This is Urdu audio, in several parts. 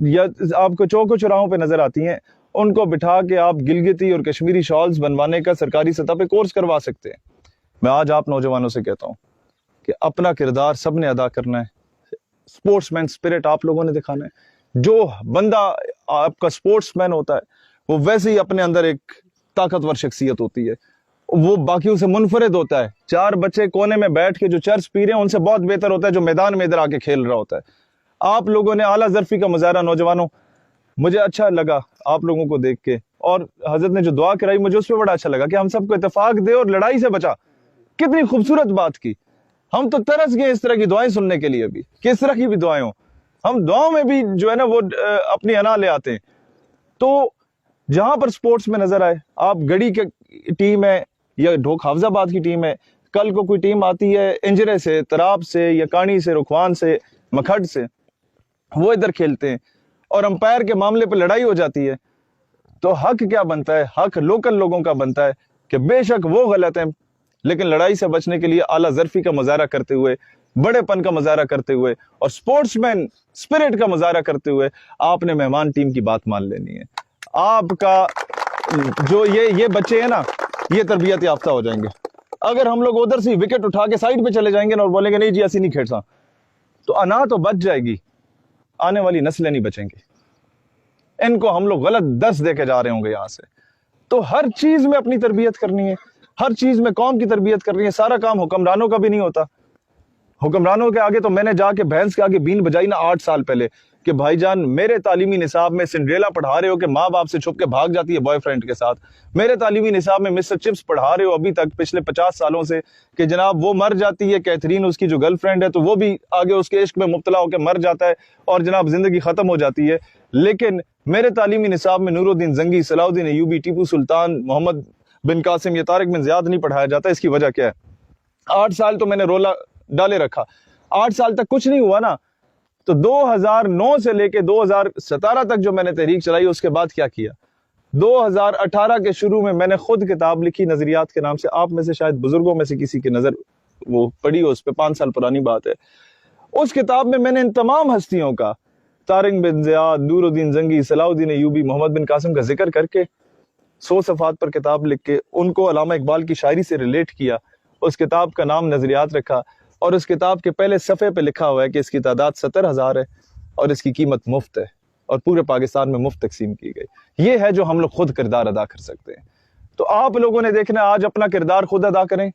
یا آپ کو چوکو چوراہوں پہ نظر آتی ہیں، ان کو بٹھا کے آپ گلگتی اور کشمیری شالز بنوانے کا سرکاری سطح پہ کورس کروا سکتے ہیں۔ میں آج آپ نوجوانوں سے کہتا ہوں کہ اپنا کردار سب نے ادا کرنا ہے، سپورٹس مین سپرٹ آپ لوگوں نے دکھانا ہے۔ جو بندہ آپ کا سپورٹس مین ہوتا ہے وہ ویسے ہی اپنے اندر ایک طاقتور شخصیت ہوتی ہے، وہ باقیوں سے منفرد ہوتا ہے۔ 4 بچے کونے میں بیٹھ کے جو چرس پی رہے ہیں ان سے بہت بہتر ہوتا ہے جو میدان میں ادھر آ کے کھیل رہا ہوتا ہے۔ آپ لوگوں نے اعلیٰ ظرفی کا مظاہرہ، نوجوانوں مجھے اچھا لگا آپ لوگوں کو دیکھ کے، اور حضرت نے جو دعا کرائی مجھے اس پہ بڑا اچھا لگا کہ ہم سب کو اتفاق دے اور لڑائی سے بچا۔ کتنی خوبصورت بات کی، ہم تو ترس گئے اس طرح کی دعائیں سننے کے لیے بھی کہ اس طرح کی بھی دعائیں ہوں۔ ہم دعاؤں میں بھی جو ہے نا وہ اپنی انا لے آتے ہیں۔ تو جہاں پر سپورٹس میں نظر آئے، آپ گڑی کے ٹیم ہے یا ڈھوک حافظ آباد کی ٹیم ہے، کل کو کوئی ٹیم آتی ہے انجرے سے، تراب سے یا کانی سے، رکھوان سے، مکھڈ سے، وہ ادھر کھیلتے ہیں اور امپائر کے معاملے پہ لڑائی ہو جاتی ہے، تو حق کیا بنتا ہے؟ حق لوکل لوگوں کا بنتا ہے کہ بے شک وہ غلط ہیں لیکن لڑائی سے بچنے کے لیے اعلیٰ ظرفی کا مظاہرہ کرتے ہوئے، بڑے پن کا مظاہرہ کرتے ہوئے اور سپورٹس مین سپرٹ کا مظاہرہ کرتے ہوئے آپ نے مہمان ٹیم کی بات مان لینی ہے۔ آپ کا جو یہ بچے ہیں نا، یہ تربیت یافتہ ہو جائیں گے۔ اگر ہم لوگ ادھر سے وکٹ اٹھا کے سائڈ پہ چلے جائیں گے اور بولیں گے نہیں جی ایسی نہیں کھیل سا، تو انا تو بچ جائے گی، آنے والی نسلیں نہیں بچیں گی۔ ان کو ہم لوگ غلط درس دے کے جا رہے ہوں گے یہاں سے۔ تو ہر چیز میں اپنی تربیت کرنی ہے، ہر چیز میں قوم کی تربیت کرنی ہے۔ سارا کام حکمرانوں کا بھی نہیں ہوتا۔ حکمرانوں کے آگے تو میں نے جا کے بھینس کے آگے بین بجائی نا 8 سال پہلے کہ بھائی جان میرے تعلیمی نصاب میں سنڈریلا پڑھا رہے ہو کہ ماں باپ سے چھپ کے بھاگ جاتی ہے بوائے فرینڈ کے ساتھ، میرے تعلیمی نصاب میں مسٹر چپس پڑھا رہے ہو ابھی تک پچھلے 50 سالوں سے کہ جناب وہ مر جاتی ہے کیتھرین اس کی جو گرل فرینڈ ہے تو وہ بھی آگے اس کے عشق میں مبتلا ہو کے مر جاتا ہے اور جناب زندگی ختم ہو جاتی ہے، لیکن میرے تعلیمی نصاب میں نور الدین زنگی، صلاح الدین ایوبی، ٹیپو سلطان، محمد بن قاسم یا طارق بن زیاد نہیں پڑھایا جاتا۔ اس کی وجہ کیا ہے؟ 8 سال تو میں نے رولا ڈالے رکھا، 8 سال تک کچھ نہیں ہوا نا۔ تو 2009 سے لے کے 2017 تک جو میں نے تحریک چلائی اس کے بعد کیا کیا؟ 2018 کے شروع میں میں نے خود کتاب لکھی نظریات کے نام سے، آپ میں سے شاید بزرگوں میں سے کسی کی نظر وہ پڑھی ہو، اس پہ 5 سال پرانی بات ہے۔ اس کتاب میں نے ان تمام ہستیوں کا، طارق بن زیاد، نور الدین زنگی، صلاح الدین ایوبی، محمد بن قاسم کا ذکر کر کے 100 صفحات پر کتاب لکھ کے ان کو علامہ اقبال کی شاعری سے ریلیٹ کیا۔ اس کتاب کا نام نظریات رکھا اور اس کتاب کے پہلے صفحے پہ لکھا ہوا ہے کہ اس کی تعداد 70,000 ہے اور اس کی قیمت مفت ہے اور پورے پاکستان میں مفت تقسیم کی گئی۔ یہ ہے جو ہم لوگ خود کردار ادا کر سکتے ہیں۔ تو آپ لوگوں نے دیکھنا آج اپنا کردار خود ادا کریں۔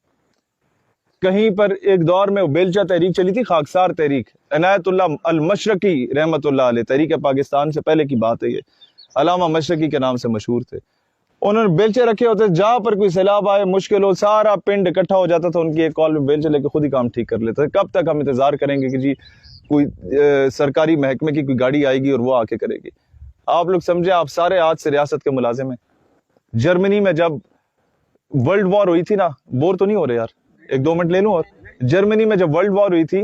کہیں پر ایک دور میں بیلچہ تحریک چلی تھی، خاکسار تحریک، عنایت اللہ المشرقی رحمت اللہ علیہ، تحریک پاکستان سے پہلے کی بات ہے، یہ علامہ مشرقی کے نام سے مشہور تھے۔ انہوں نے بیلچے رکھے ہوتے، جہاں پر کوئی سیلاب آئے، مشکل ہو، سارا پنڈ اکٹھا ہو جاتا تھا ان کی ایک کال میں، بیلچے لے کے خود ہی کام ٹھیک کر لیتے تھے۔ کب تک ہم انتظار کریں گے کہ جی کوئی سرکاری محکمے کی کوئی گاڑی آئے گی اور وہ آ کے کرے گی؟ آپ لوگ سمجھیں آپ سارے آج سے ریاست کے ملازم ہیں۔ جرمنی میں جب ورلڈ وار ہوئی تھی نا، بور تو نہیں ہو رہے یار، 1-2 منٹ لے لوں؟ اور جرمنی میں جب ورلڈ وار ہوئی تھی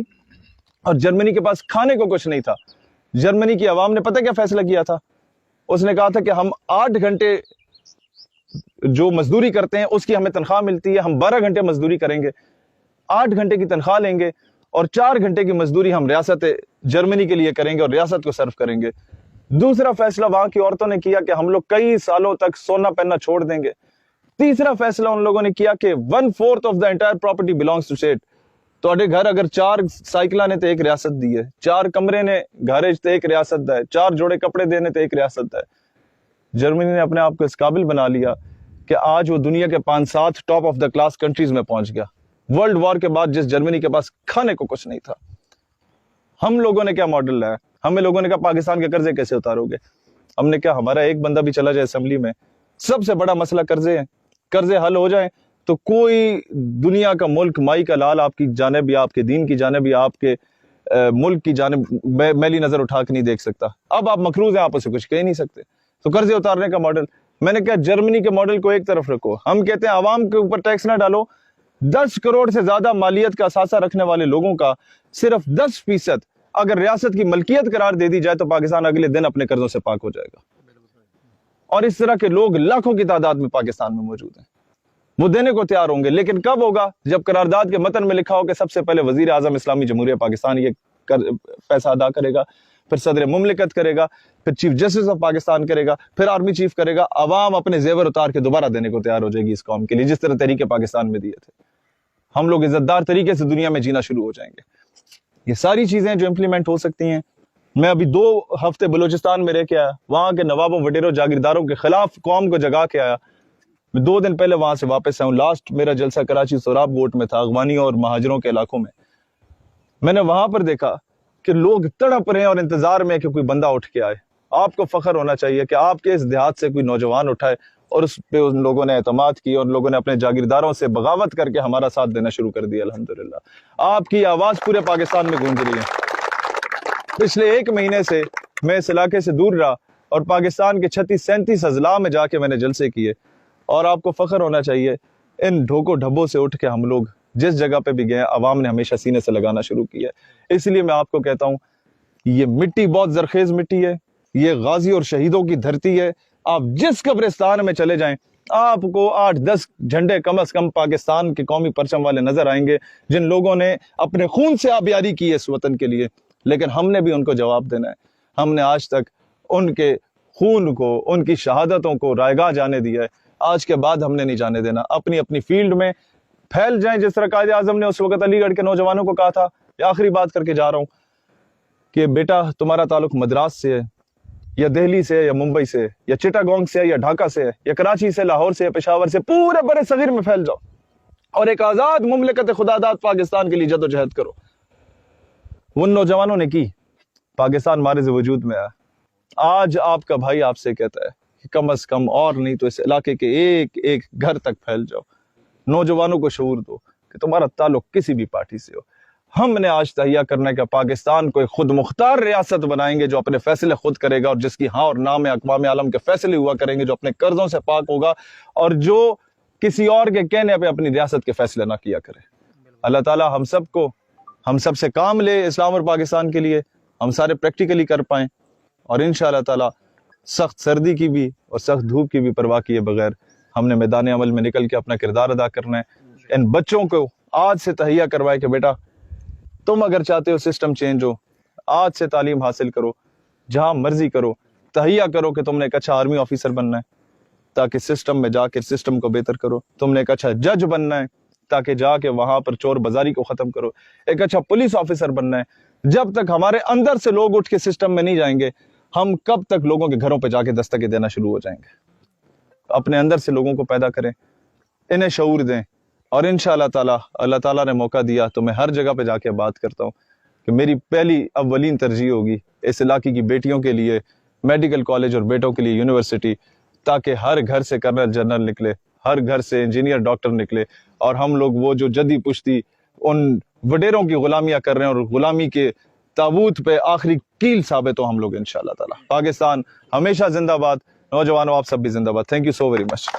اور جرمنی کے پاس کھانے کو کچھ نہیں تھا، جرمنی کی عوام نے پتہ کیا فیصلہ کیا تھا؟ اس نے کہا تھا کہ ہم 8 گھنٹے جو مزدوری کرتے ہیں اس کی ہمیں تنخواہ ملتی ہے، ہم 12 گھنٹے مزدوری کریں گے، 8 گھنٹے کی تنخواہ لیں گے اور 4 گھنٹے کی مزدوری ہم ریاست جرمنی کے لیے کریں گے اور ریاست کو صرف کریں گے۔ دوسرا فیصلہ وہاں کی عورتوں نے کیا کہ ہم لوگ کئی سالوں تک سونا پہننا چھوڑ دیں گے۔ تیسرا فیصلہ ان لوگوں نے کیا کہ 1/4 of the entire property belongs to state. تواڈے گھر اگر 4 سائیکلاں نے تے ایک ریاست دی ہے، 4 کمرے نے گھر تے ایک ریاست دا ہے، 4 جوڑے کپڑے دینے تے ایک ریاست دا ہے۔ جرمنی نے اپنے آپ کو اس قابل بنا لیا کہ آج وہ دنیا کے 5-7 top of the class countries میں پہنچ گیا۔ ورلڈ وار کے بعد جس جرمنی کے پاس کھانے کو کچھ نہیں تھا، ہم لوگوں نے کیا ماڈل لایا؟ ہمیں لوگوں نے کہا پاکستان کے قرضے کیسے اتارو گے؟ ہم نے کہا ہمارا ایک بندہ بھی چلا جائے اسمبلی میں، سب سے بڑا مسئلہ قرضے ہیں، قرضے حل ہو جائیں تو کوئی دنیا کا ملک مائی کا لال آپ کی جانب یا آپ کے دین کی جانب یا آپ کے ملک کی جانب میلی نظر اٹھا کے نہیں دیکھ سکتا۔ اب آپ مقروض ہیں، آپ اسے کچھ کہہ نہیں سکتے۔ تو قرضے اتارنے کا ماڈل، میں نے کہا جرمنی کے ماڈل کو ایک طرف رکھو، ہم کہتے ہیں عوام کے اوپر ٹیکس نہ ڈالو۔ 10 کروڑ سے زیادہ مالیت کا اثاثہ رکھنے والے لوگوں کا صرف 10% اگر ریاست کی ملکیت قرار دے دی جائے تو پاکستان اگلے دن اپنے قرضوں سے پاک ہو جائے گا۔ اور اس طرح کے لوگ لاکھوں کی تعداد میں پاکستان میں موجود ہیں، وہ دینے کو تیار ہوں گے، لیکن کب ہوگا؟ جب قرارداد کے متن میں لکھا ہو کہ سب سے پہلے وزیر اعظم اسلامی جمہوریہ پاکستان یہ پیسہ ادا کرے گا، پھر صدر مملکت کرے گا, پھر چیف جسٹس آف پاکستان کرے گا, پھر آرمی چیف کرے گا. عوام اپنے زیور اتار کے دوبارہ دینے کو تیار ہو جائے گی اس قوم کے لیے, جس طرح تحریک پاکستان میں دیے تھے. ہم لوگ عزت دار طریقے سے دنیا میں جینا شروع ہو جائیں گے. یہ ساری چیزیں جو امپلیمنٹ ہو سکتی ہیں. میں ابھی 2 ہفتے بلوچستان میں رہ کے آیا, وہاں کے نوابوں وڈیروں جاگیرداروں کے خلاف قوم کو جگا کے آیا. میں 2 دن پہلے وہاں سے واپس آیا ہوں. لاسٹ میرا جلسہ کراچی سوراب گوٹ میں تھا, اغوانیوں اور مہاجروں کے علاقوں میں. میں نے وہاں پر دیکھا کہ لوگ تڑپ رہے ہیں اور انتظار میں کہ کوئی بندہ اٹھ کے آئے. آپ کو فخر ہونا چاہیے کہ آپ کے اس دیہات سے کوئی نوجوان اٹھائے اور اس پہ ان لوگوں نے اعتماد کی, اور لوگوں نے اپنے جاگیرداروں سے بغاوت کر کے ہمارا ساتھ دینا شروع کر دیا. الحمدللہ آپ کی آواز پورے پاکستان میں گونج رہی ہے. پچھلے 1 مہینے سے میں اس علاقے سے دور رہا اور پاکستان کے 36-37 اضلاع میں جا کے میں نے جلسے کیے, اور آپ کو فخر ہونا چاہیے ان ڈھوکوں ڈھبوں سے اٹھ کے ہم لوگ جس جگہ پہ بھی گئے عوام نے ہمیشہ سینے سے لگانا شروع کیا ہے. اس لیے میں آپ کو کہتا ہوں یہ مٹی بہت زرخیز مٹی ہے, یہ غازی اور شہیدوں کی دھرتی ہے. آپ جس قبرستان میں چلے جائیں آپ کو 8-10 جھنڈے کم از کم پاکستان کے قومی پرچم والے نظر آئیں گے, جن لوگوں نے اپنے خون سے آبیاری کی ہے اس وطن کے لیے. لیکن ہم نے بھی ان کو جواب دینا ہے. ہم نے آج تک ان کے خون کو, ان کی شہادتوں کو رائگاں جانے دیا ہے, آج کے بعد ہم نے نہیں جانے دینا. اپنی اپنی فیلڈ میں پھیل جائیں, جس طرح قائد اعظم نے اس وقت علی گڑھ کے نوجوانوں کو کہا تھا. آخری بات کر کے جا رہا ہوں کہ بیٹا تمہارا تعلق مدراس سے ہے یا دہلی سے یا ممبئی سے یا چٹاگونگ سے یا ڈھاکہ سے یا کراچی سے, لاہور سے یا پشاور سے, پورے بر صغیر میں پھیل جاؤ اور ایک آزاد مملکت خدا داد پاکستان کے لیے جدوجہد کرو. ان نوجوانوں نے کی, پاکستان مارز وجود میں آیا. آج آپ کا بھائی آپ سے کہتا ہے کہ کم از کم اور نہیں تو اس علاقے کے ایک ایک گھر تک پھیل جاؤ, نوجوانوں کو شعور دو کہ تمہارا تعلق کسی بھی پارٹی سے ہو. ہم نے آج تہیہ کرنا ہے کہ پاکستان کو ایک خود مختار ریاست بنائیں گے جو اپنے فیصلے خود کرے گا, اور جس کی ہاں اور نہ میں اقوام عالم کے فیصلے ہوا کریں گے, جو اپنے قرضوں سے پاک ہوگا اور جو کسی اور کے کہنے پہ اپنی ریاست کے فیصلے نہ کیا کرے. اللہ تعالی ہم سب سے کام لے اسلام اور پاکستان کے لیے, ہم سارے پریکٹیکلی کر پائیں, اور انشاءاللہ تعالی سخت سردی کی بھی اور سخت دھوپ کی بھی پرواہ کیے بغیر ہم نے میدان عمل میں نکل کے اپنا کردار ادا کرنا ہے. ان بچوں کو آج سے تہیہ کروائے کہ بیٹا تم اگر چاہتے ہو سسٹم چینج ہو, آج سے تعلیم حاصل کرو, جہاں مرضی کرو, تہیہ کرو کہ تم نے ایک اچھا آرمی آفیسر بننا ہے تاکہ سسٹم میں جا کے سسٹم کو بہتر کرو. تم نے ایک اچھا جج بننا ہے تاکہ جا کے وہاں پر چور بازاری کو ختم کرو. ایک اچھا پولیس آفیسر بننا ہے. جب تک ہمارے اندر سے لوگ اٹھ کے سسٹم میں نہیں جائیں گے, ہم کب تک لوگوں کے گھروں پہ جا کے دستکیں دینا شروع ہو جائیں گے. اپنے اندر سے لوگوں کو پیدا کریں, انہیں شعور دیں, اور انشاءاللہ تعالی اللہ تعالیٰ نے موقع دیا تو میں ہر جگہ پہ جا کے بات کرتا ہوں کہ میری پہلی اولین ترجیح ہوگی اس علاقے کی بیٹیوں کے لیے میڈیکل کالج اور بیٹوں کے لیے یونیورسٹی, تاکہ ہر گھر سے کرنل جنرل نکلے, ہر گھر سے انجینئر ڈاکٹر نکلے, اور ہم لوگ وہ جو جدی پشتی ان وڈیروں کی غلامیاں کر رہے ہیں اور غلامی کے تابوت پہ آخری کیل ثابت ہو ہم لوگ انشاءاللہ تعالی. پاکستان ہمیشہ زندہ باد. نوجوانوں آپ سب بھی زندہ باد. Thank you so very much.